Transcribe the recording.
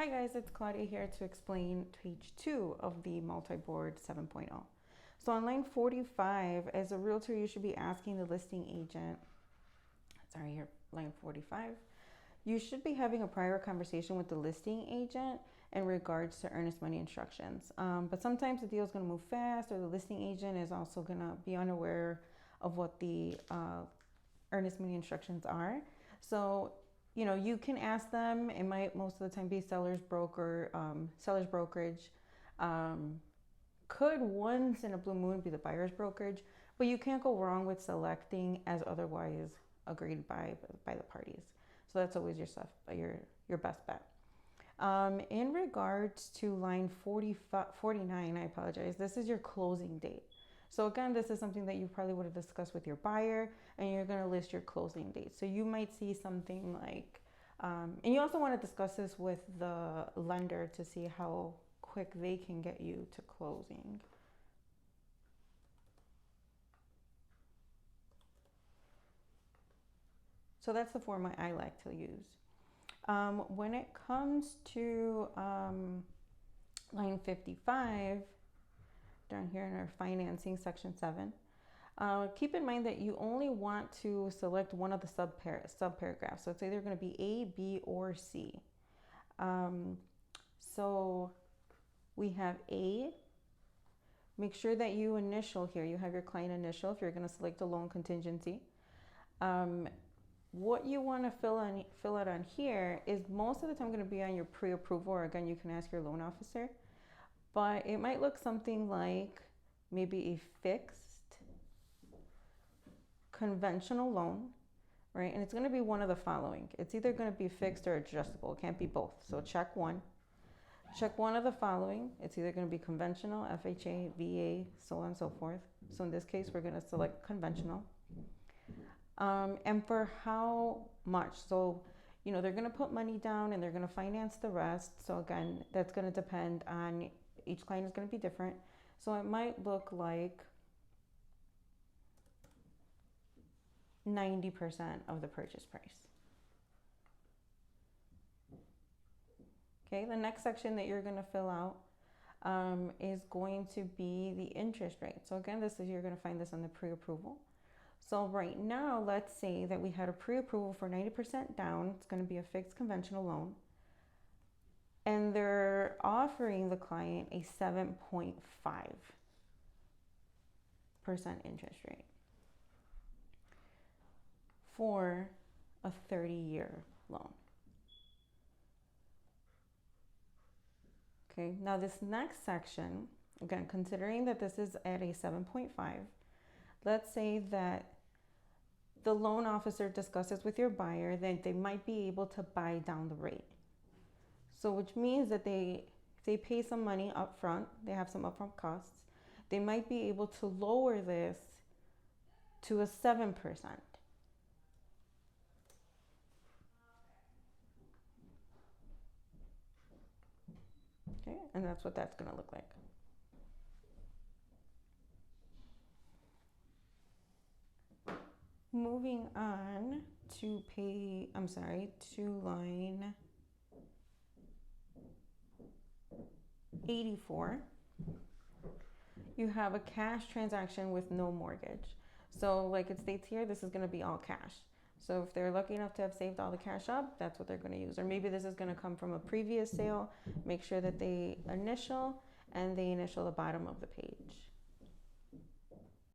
Hi guys, it's Claudia here to explain page 2 of the multi-board 7.0. So on line 45, as a realtor, you should be asking the listing agent, sorry, here, line 45, you should be having a prior conversation with the listing agent in regards to earnest money instructions. But sometimes the deal is going to move fast, or the listing agent is also going to be unaware of what the earnest money instructions are. So you can ask them. It might most of the time be seller's brokerage. Could once in a blue moon be the buyer's brokerage, but you can't go wrong with selecting as otherwise agreed by the parties. So that's always your best bet. In regards to line 49, I apologize. This is your closing date. So again, this is something that you probably would have discussed with your buyer, and you're going to list your closing date. So you might see something like, and you also want to discuss this with the lender to see how quick they can get you to closing. So that's the format I like to use. When it comes to line 55, down here in our financing section 7, keep in mind that you only want to select one of the subparagraphs. So it's either going to be A, B, or C. So we have A. Make sure that you initial here. You have your client initial if you're going to select a loan contingency. What you want to fill out on here is most of the time going to be on your pre-approval, or again, you can ask your loan officer. But it might look something like maybe a fixed conventional loan, right? And it's going to be one of the following. It's either going to be fixed or adjustable. It can't be both. So check one. Check one of the following. It's either going to be conventional, FHA, VA, so on and so forth. So in this case, we're going to select conventional. And for how much? So, they're going to put money down and they're going to finance the rest. So again, that's going to depend on, each client is going to be different. So it might look like 90% of the purchase price. Okay, the next section that you're going to fill out is going to be the interest rate. So again, you're going to find this on the pre-approval. So right now, let's say that we had a pre-approval for 90% down. It's going to be a fixed conventional loan. And they're offering the client a 7.5% interest rate for a 30-year loan. Okay, now this next section, again, considering that this is at a 7.5, let's say that the loan officer discusses with your buyer that they might be able to buy down the rate. So which means that if they pay some money up front, they have some upfront costs, they might be able to lower this to a 7%. Okay, and that's what that's going to look like. Moving on to line 84. You have a cash transaction with no mortgage. So like it states here, this is going to be all cash. So if they're lucky enough to have saved all the cash up, that's what they're going to use. Or maybe this is going to come from a previous sale. Make sure that they initial the bottom of the page.